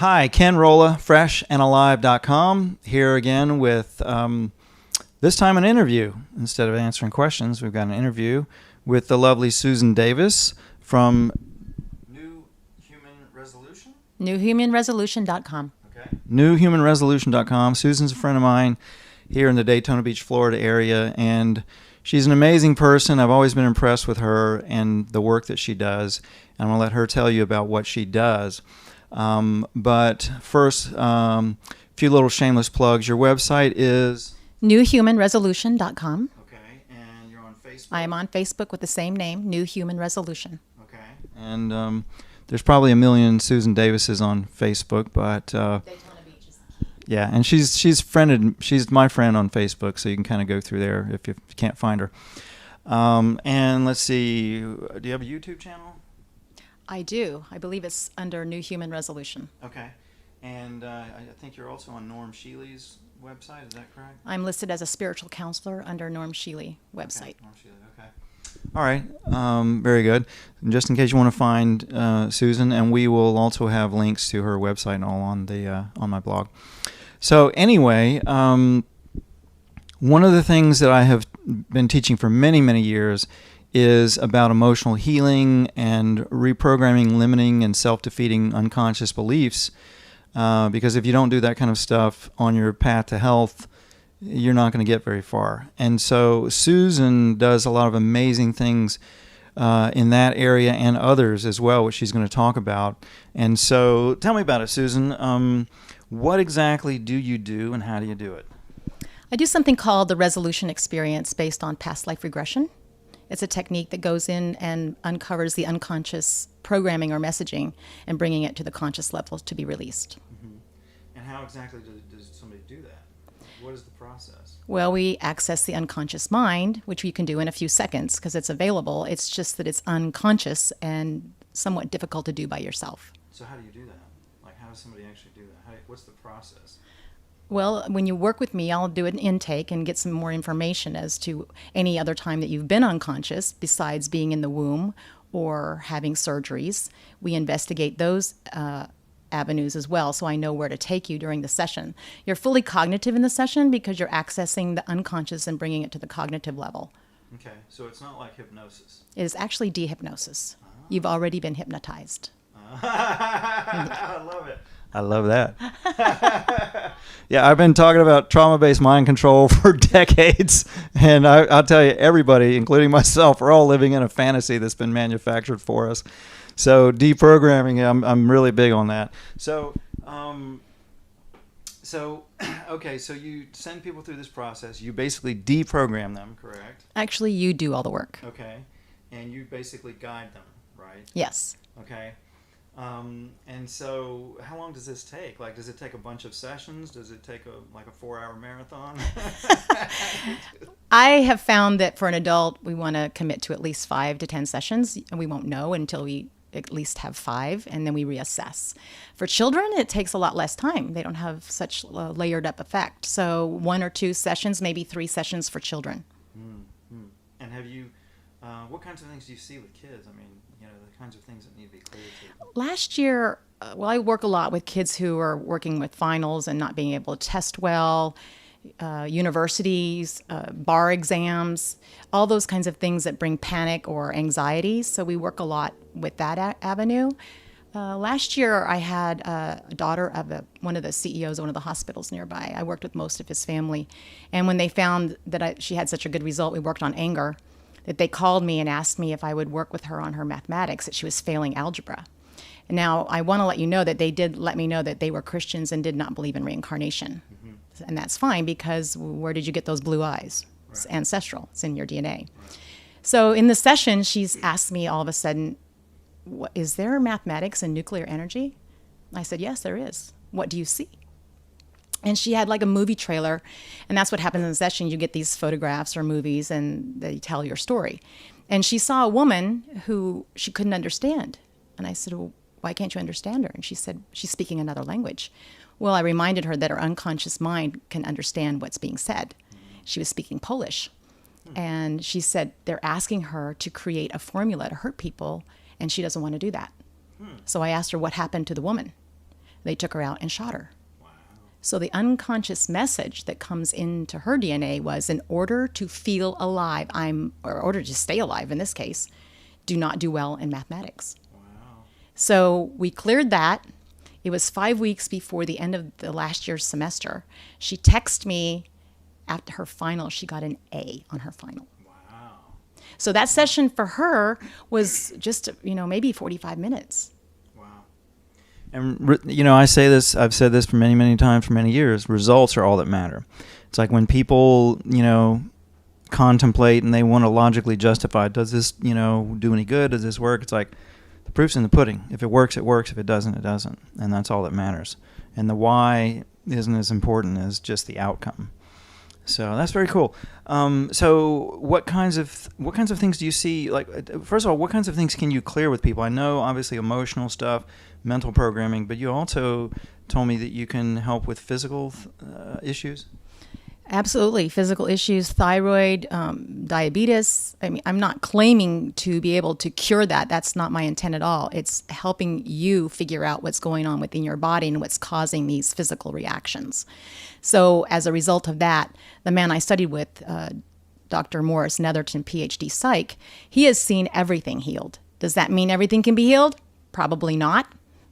Hi, Ken Rohla, freshandalive.com, here again with this time an interview. Instead of answering questions, we've got an interview with the lovely Susan Davis from New Human Resolution? NewHumanResolution.com. Okay. NewHumanResolution.com. Susan's a friend of mine here in the Daytona Beach, Florida area, and she's an amazing person. I've always been impressed with her and the work that she does, and I'm going to let her tell you about what she does. But first, a few little shameless plugs. Your website is? NewHumanResolution.com. Okay, and you're on Facebook? I am on Facebook with the same name, New Human Resolution. Okay, and there's probably a million Susan Davises on Facebook, but Daytona Beach is the key. yeah, and she's my friend on Facebook, so you can kind of go through there if you can't find her. And let's see, do you have a YouTube channel? I do. I believe it's under New Human Resolution. Okay. And I think you're also on Norm Shealy's website. Is that correct? I'm listed as a spiritual counselor under Norm Shealy website. Okay. Norm Shealy. Okay. All right. Very good. And just in case you want to find Susan, and we will also have links to her website and all on my blog. So anyway, one of the things that I have been teaching for many, many years is about emotional healing and reprogramming limiting and self-defeating unconscious beliefs. Because if you don't do that kind of stuff on your path to health, you're not going to get very far. And so Susan does a lot of amazing things in that area and others as well, which she's going to talk about. And so tell me about it, Susan. What exactly do you do and how do you do it? I do something called the resolution experience based on past life regression. It's a technique that goes in and uncovers the unconscious programming or messaging and bringing it to the conscious level to be released. Mm-hmm. And how exactly does somebody do that? What is the process? Well, we access the unconscious mind, which you can do in a few seconds because it's available. It's just that it's unconscious and somewhat difficult to do by yourself. So how do you do that? Like, how does somebody actually do that? What's the process? Well, when you work with me, I'll do an intake and get some more information as to any other time that you've been unconscious besides being in the womb or having surgeries. We investigate those avenues as well, so I know where to take you during the session. You're fully cognitive in the session because you're accessing the unconscious and bringing it to the cognitive level. Okay, so it's not like hypnosis. It is actually dehypnosis. You've already been hypnotized. I love it. I love that. Yeah, I've been talking about trauma-based mind control for decades, and I'll tell you, everybody, including myself, we're all living in a fantasy that's been manufactured for us. So deprogramming, I'm really big on that. So okay, so you send people through this process. You basically deprogram them, correct? Actually, you do all the work. Okay, and you basically guide them, right? Yes. Okay. And so how long does this take? Like, does it take a bunch of sessions? Does it take a 4-hour marathon? I have found that for an adult, we want to commit to at least 5 to 10 sessions, and we won't know until we at least have 5, and then we reassess. For children, it takes a lot less time. They don't have such a layered up effect. So 1 or 2 sessions, maybe 3 sessions for children. Mm-hmm. And have you, what kinds of things do you see with kids? I mean, the kinds of things that need to be cleared to. Last year, I work a lot with kids who are working with finals and not being able to test well, universities, bar exams, all those kinds of things that bring panic or anxiety. So we work a lot with that avenue. Last year, I had a daughter of one of the CEOs of one of the hospitals nearby. I worked with most of his family. And when they found that she had such a good result, we worked on anger, that they called me and asked me if I would work with her on her mathematics, that she was failing algebra. And now, I want to let you know that they did let me know that they were Christians and did not believe in reincarnation. Mm-hmm. And that's fine, because where did you get those blue eyes? Right. It's ancestral. It's in your DNA. Right. So in the session, she's asked me all of a sudden, is there mathematics and nuclear energy? I said, yes, there is. What do you see? And she had like a movie trailer, and that's what happens in the session. You get these photographs or movies, and they tell your story. And she saw a woman who she couldn't understand. And I said, well, why can't you understand her? And she said, she's speaking another language. Well, I reminded her that her unconscious mind can understand what's being said. She was speaking Polish. And she said they're asking her to create a formula to hurt people, and she doesn't want to do that. So I asked her what happened to the woman. They took her out and shot her. So the unconscious message that comes into her DNA was, in order to feel alive, or in order to stay alive in this case, do not do well in mathematics. Wow. So we cleared that. It was 5 weeks before the end of the last year's semester. She texted me after her final. She got an A on her final. Wow. So that session for her was just, maybe 45 minutes. And, I say this, I've said this for many, many times for many years, results are all that matter. It's like when people, contemplate and they want to logically justify, does this, do any good? Does this work? It's like the proof's in the pudding. If it works, it works. If it doesn't, it doesn't. And that's all that matters. And the why isn't as important as just the outcome. So that's very cool. So what kinds of things do you see? Like, first of all, what kinds of things can you clear with people? I know, obviously, emotional stuff, mental programming, but you also told me that you can help with physical issues. Absolutely. Physical issues, thyroid, diabetes. I mean, I'm not claiming to be able to cure that. That's not my intent at all. It's helping you figure out what's going on within your body and what's causing these physical reactions. So as a result of that, the man I studied with, Dr. Morris Netherton, PhD Psych, he has seen everything healed. Does that mean everything can be healed? Probably not.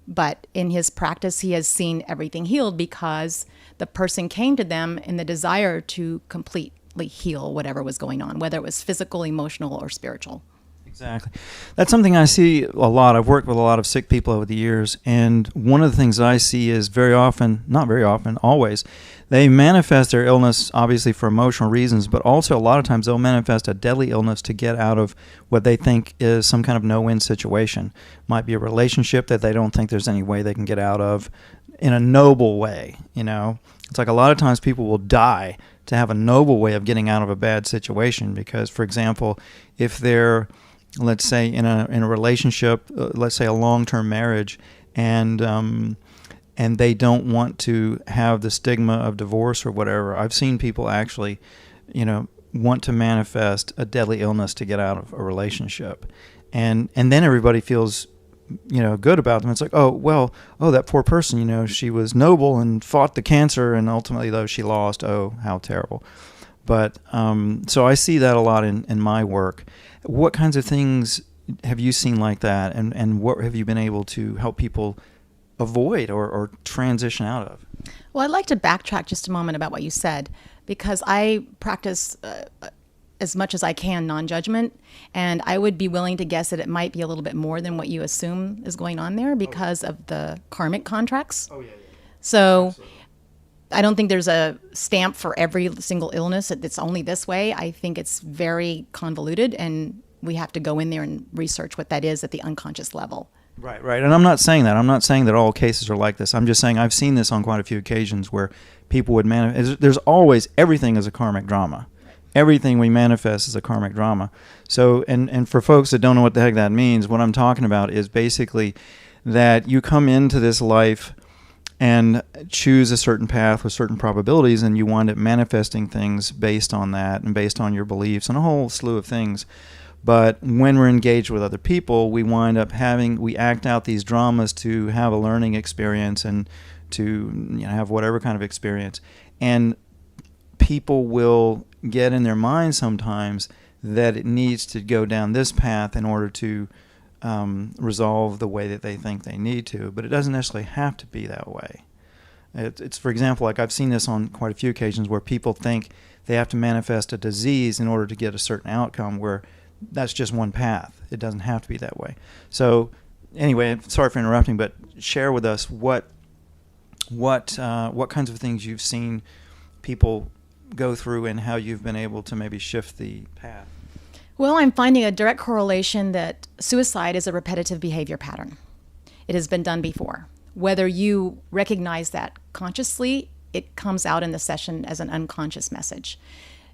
But in his practice, he has seen everything healed because the person came to them in the desire to completely heal whatever was going on, whether it was physical, emotional, or spiritual. Exactly. That's something I see a lot. I've worked with a lot of sick people over the years, and one of the things I see is not very often, always, they manifest their illness obviously for emotional reasons, but also a lot of times they'll manifest a deadly illness to get out of what they think is some kind of no-win situation. Might be a relationship that they don't think there's any way they can get out of in a noble way, It's like a lot of times people will die to have a noble way of getting out of a bad situation because, for example, if they're, let's say, in a relationship, let's say a long-term marriage, and they don't want to have the stigma of divorce or whatever. I've seen people actually, want to manifest a deadly illness to get out of a relationship, and then everybody feels, good about them. It's like, that poor person, she was noble and fought the cancer, and ultimately, though, she lost. Oh, how terrible. But so I see that a lot in my work. What kinds of things have you seen like that, and what have you been able to help people avoid or transition out of? Well, I'd like to backtrack just a moment about what you said, because I practice as much as I can non-judgment, and I would be willing to guess that it might be a little bit more than what you assume is going on there because of the karmic contracts. Oh, yeah. So absolutely. I don't think there's a stamp for every single illness. It's only this way. I think it's very convoluted, and we have to go in there and research what that is at the unconscious level. Right. And I'm not saying that. I'm not saying that all cases are like this. I'm just saying I've seen this on quite a few occasions where people would manifest. There's always, everything is a karmic drama. Everything we manifest is a karmic drama. So, and for folks that don't know what the heck that means, what I'm talking about is basically that you come into this life and choose a certain path with certain probabilities, and you wind up manifesting things based on that and based on your beliefs and a whole slew of things. But when we're engaged with other people, we wind up we act out these dramas to have a learning experience and to have whatever kind of experience. And people will get in their mind sometimes that it needs to go down this path in order to resolve the way that they think they need to. But it doesn't necessarily have to be that way. It's, for example, like I've seen this on quite a few occasions where people think they have to manifest a disease in order to get a certain outcome, where that's just one path. It doesn't have to be that way. So anyway, sorry for interrupting, but share with us what kinds of things you've seen people go through and how you've been able to maybe shift the path. Well, I'm finding a direct correlation that suicide is a repetitive behavior pattern. It has been done before. Whether you recognize that consciously, it comes out in the session as an unconscious message.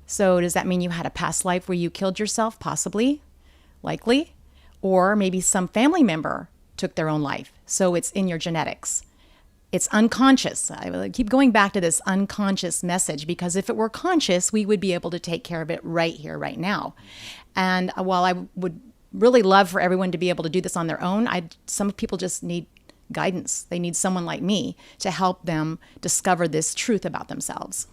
So does that mean you had a past life where you killed yourself? Possibly, likely. Or maybe some family member took their own life. So it's in your genetics. It's unconscious. I will keep going back to this unconscious message, because if it were conscious, we would be able to take care of it right here, right now. And while I would really love for everyone to be able to do this on their own, some people just need guidance. They need someone like me to help them discover this truth about themselves.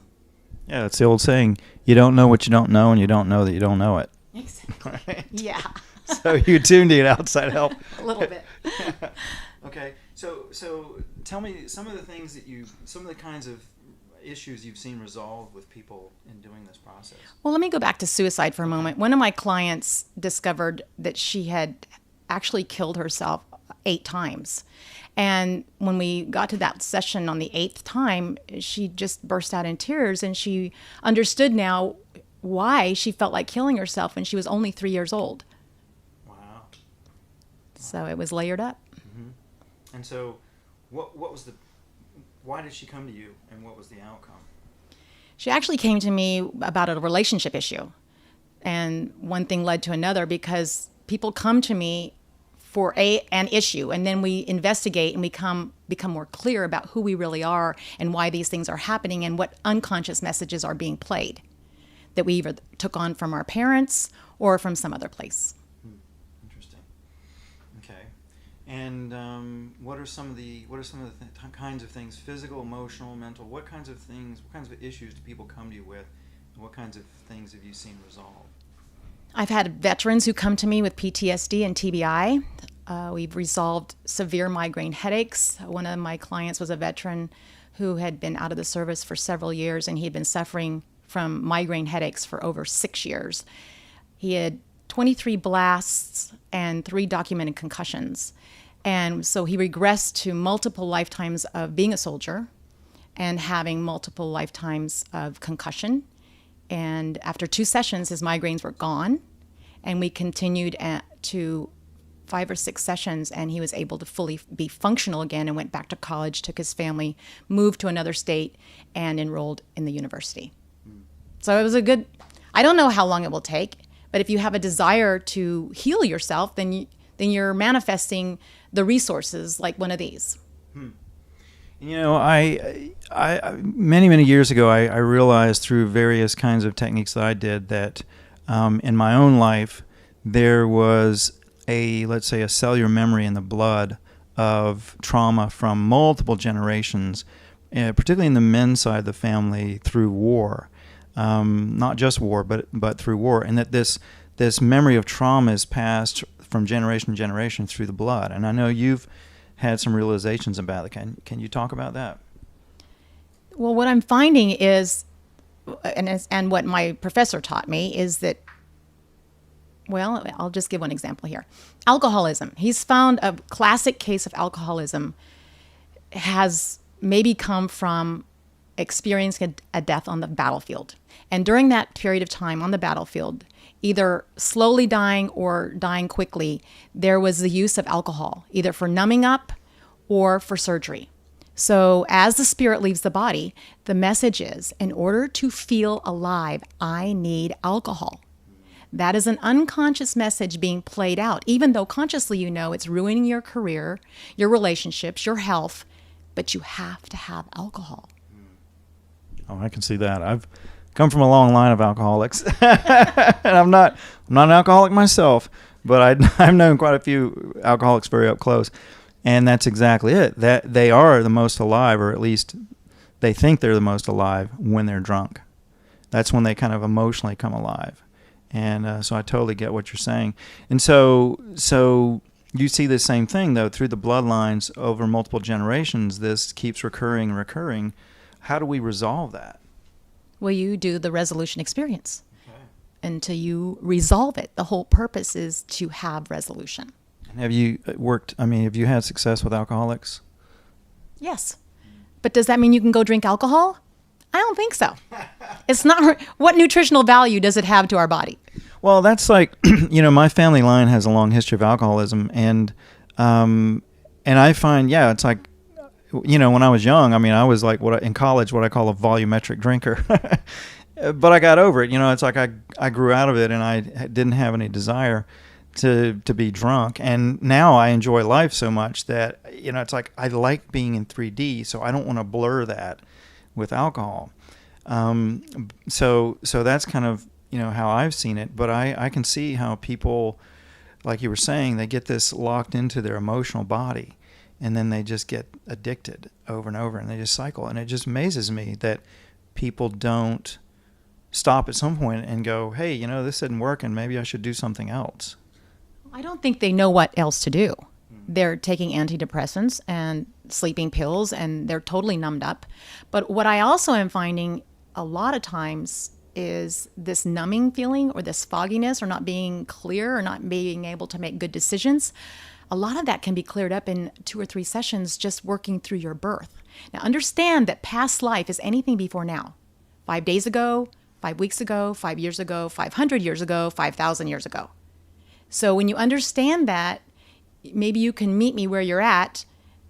Yeah, it's the old saying, you don't know what you don't know, and you don't know that you don't know it. Exactly. Right? Yeah. So you do need outside help. A little bit. Okay, so tell me some of the kinds of issues you've seen resolved with people in doing this process. Well, let me go back to suicide for a moment. One of my clients discovered that she had actually killed herself 8 times. And when we got to that session on the 8th time, she just burst out in tears, and she understood now why she felt like killing herself when she was only 3 years old. Wow. So it was layered up. Mm-hmm. And so why did she come to you, and what was the outcome? She actually came to me about a relationship issue. And one thing led to another, because people come to me for an issue, and then we investigate and become more clear about who we really are and why these things are happening and what unconscious messages are being played that we either took on from our parents or from some other place. Interesting. Okay. And what are some of the kinds of things, physical, emotional, mental, what kinds of issues do people come to you with, and what kinds of things have you seen resolved? I've had veterans who come to me with PTSD and TBI. We've resolved severe migraine headaches. One of my clients was a veteran who had been out of the service for several years, and he had been suffering from migraine headaches for over 6 years. He had 23 blasts and 3 documented concussions. And so he regressed to multiple lifetimes of being a soldier and having multiple lifetimes of concussion. And after 2 sessions, his migraines were gone. And we continued to 5 or 6 sessions, and he was able to fully be functional again and went back to college, took his family, moved to another state, and enrolled in the university. So it was I don't know how long it will take, but if you have a desire to heal yourself, then you're manifesting the resources like one of these. You know, I many years ago, I realized through various kinds of techniques that I did that in my own life, there was let's say a cellular memory in the blood of trauma from multiple generations, particularly in the men's side of the family through war, not just war, but through war, and that this memory of trauma is passed from generation to generation through the blood. And I know you've had some realizations about it. Can you talk about that? Well, what I'm finding is, and what my professor taught me is that, well, I'll just give one example here. Alcoholism. He's found a classic case of alcoholism has maybe come from experiencing a death on the battlefield. And during that period of time on the battlefield, either slowly dying or dying quickly, there was the use of alcohol, either for numbing up or for surgery. So as the spirit leaves the body, the message is, in order to feel alive, I need alcohol. That is an unconscious message being played out, even though consciously you know it's ruining your career, your relationships, your health, but you have to have alcohol. Oh, I can see that. I've come from a long line of alcoholics, and I'm not an alcoholic myself, but I've known quite a few alcoholics very up close, and that's exactly it. That they are the most alive, or at least they think they're the most alive when they're drunk. That's when they kind of emotionally come alive. And so I totally get what you're saying. And so you see the same thing, though, through the bloodlines over multiple generations. This keeps recurring and recurring. How do we resolve that? Well, you do the resolution experience. Okay. Until you resolve it. The whole purpose is to have resolution. And have you have you had success with alcoholics? Yes. But does that mean you can go drink alcohol? I don't think so. It's not. What nutritional value does it have to our body? Well, that's like, my family line has a long history of alcoholism, and I find, it's like, when I was young, I was like in college, what I call a volumetric drinker, but I got over it. It's like I grew out of it, and I didn't have any desire to be drunk, and now I enjoy life so much that it's like I like being in 3D, so I don't want to blur that with alcohol. So that's kind of, how I've seen it, but I can see how people, like you were saying, they get this locked into their emotional body, and then they just get addicted over and over, and they just cycle. And it just amazes me that people don't stop at some point and go, hey, this isn't working. Maybe I should do something else. I don't think they know what else to do. They're taking antidepressants and sleeping pills, and they're totally numbed up. But what I also am finding a lot of times is this numbing feeling, or this fogginess, or not being clear, or not being able to make good decisions. A lot of that can be cleared up in 2 or 3 sessions just working through your birth. Now, understand that past life is anything before now. 5 days ago, 5 weeks ago, 5 years ago, 500 years ago, 5,000 years ago. So when you understand that, maybe you can meet me where you're at,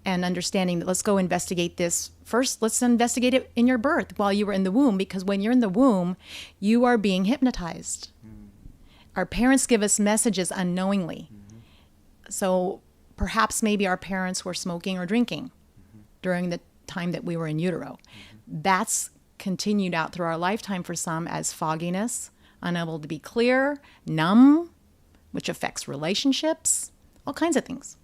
and understanding that let's go investigate this. First, let's investigate it in your birth while you were in the womb, because when you're in the womb, you are being hypnotized. Our parents give us messages unknowingly. So perhaps maybe our parents were smoking or drinking during the time that we were in utero. That's continued out through our lifetime for some as fogginess, unable to be clear, numb, which affects relationships, all kinds of things.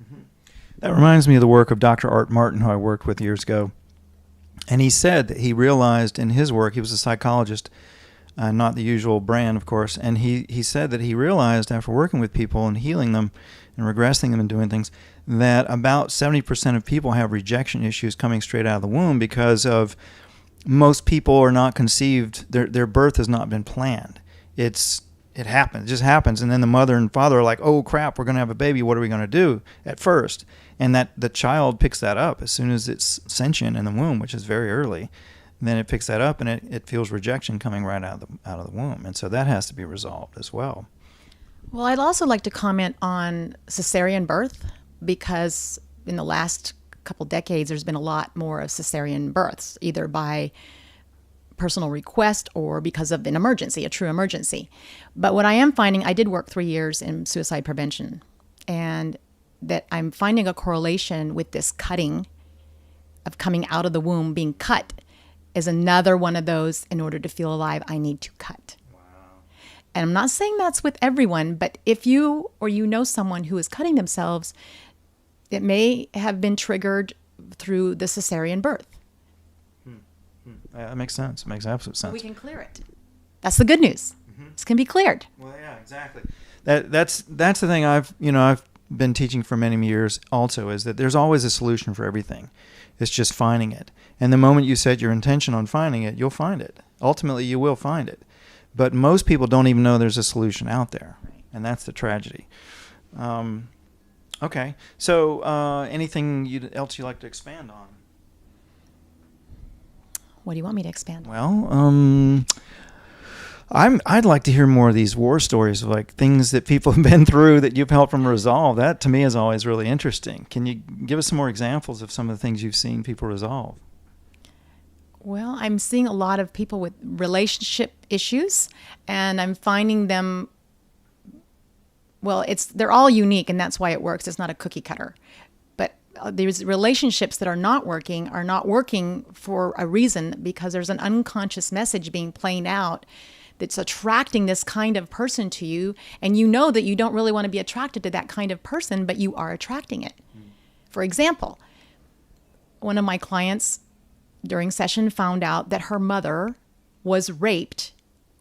That reminds me of the work of Dr. Art Martin, who I worked with years ago. And he said that he realized in his work, he was a psychologist, not the usual brand, of course, and he said that he realized after working with people and healing them and regressing them and doing things, that about 70% of people have rejection issues coming straight out of the womb because of most people are not conceived, their birth has not been planned. It happens, it just happens, and then the mother and father are like, oh crap, we're going to have a baby, what are we going to do at first? And that the child picks that up as soon as it's sentient in the womb, which is very early. And then it picks that up, and it feels rejection coming right out of the womb. And so that has to be resolved as well. Well, I'd also like to comment on cesarean birth, because in the last couple decades, there's been a lot more of cesarean births, either by personal request or because of an emergency, a true emergency. But what I am finding, I did work 3 years in suicide prevention, and that I'm finding a correlation with this cutting of coming out of the womb, being cut, is another one of those, in order to feel alive, I need to cut. Wow. And I'm not saying that's with everyone, but if you or you know someone who is cutting themselves, it may have been triggered through the cesarean birth. That makes sense. It makes absolute sense. So we can clear it. That's the good news. This can be cleared. Well, yeah, exactly. That's the thing I've been teaching for many years also, is that there's always a solution for everything. It's just finding it. And the moment you set your intention on finding it, you'll find it. Ultimately, you will find it. But most people don't even know there's a solution out there. Right. And that's the tragedy. Okay. So anything else you'd like to expand on? What do you want me to expand on? Well, I'd like to hear more of these war stories, of like things that people have been through that you've helped them resolve. That to me is always really interesting. Can you give us some more examples of some of the things you've seen people resolve? Well, I'm seeing a lot of people with relationship issues, and I'm finding them, well, they're all unique, and that's why it works. It's not a cookie cutter. But these relationships that are not working for a reason, because there's an unconscious message being played out that's attracting this kind of person to you, and you know that you don't really want to be attracted to that kind of person, but you are attracting it. For example, one of my clients during session found out that her mother was raped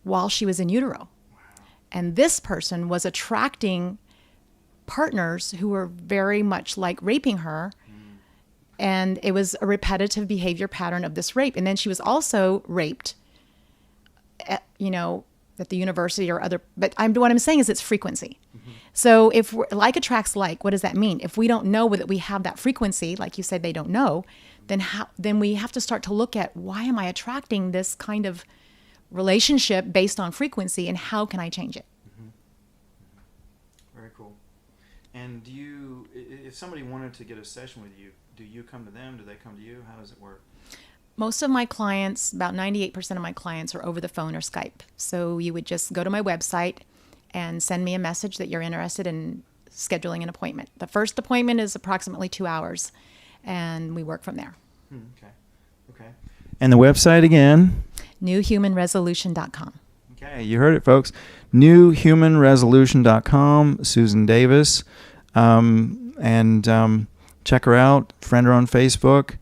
while she was in utero. Wow. And this person was attracting partners who were very much like raping her. And it was a repetitive behavior pattern of this rape. And then she was also raped at the university or other, but what I'm saying is it's frequency. So if like attracts like, what does that mean? If we don't know that we have that frequency, like you said, they don't know, then we have to start to look at, why am I attracting this kind of relationship based on frequency, and how can I change it? Very cool. And if somebody wanted to get a session with you, do you come to them? Do they come to you? How does it work? Most of my clients, about 98% of my clients, are over the phone or Skype. So you would just go to my website and send me a message that you're interested in scheduling an appointment. The first appointment is approximately 2 hours, and we work from there. Okay. And the website again? newhumanresolution.com. Okay, you heard it, folks. newhumanresolution.com, Susan Davis. check her out, friend her on Facebook.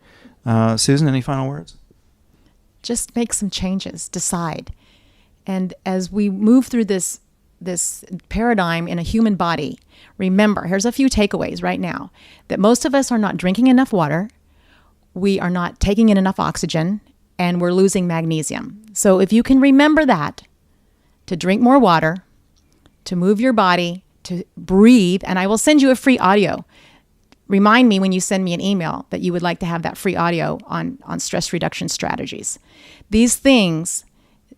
Susan, any final words? Just make some changes, decide. And as we move through this paradigm in a human body, remember, here's a few takeaways right now, that most of us are not drinking enough water, we are not taking in enough oxygen, and we're losing magnesium. So if you can remember that, to drink more water, to move your body, to breathe, and I will send you a free audio. Remind me when you send me an email that you would like to have that free audio on stress reduction strategies. These things,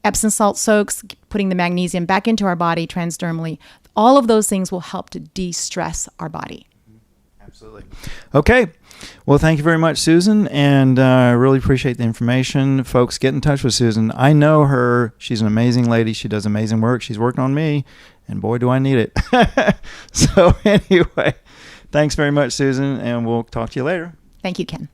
Epsom salt soaks, putting the magnesium back into our body transdermally, all of those things will help to de-stress our body. Absolutely. Okay. Well, thank you very much, Susan, and I really appreciate the information. Folks, get in touch with Susan. I know her. She's an amazing lady. She does amazing work. She's working on me, and boy, do I need it. So anyway, thanks very much, Susan, and we'll talk to you later. Thank you, Ken.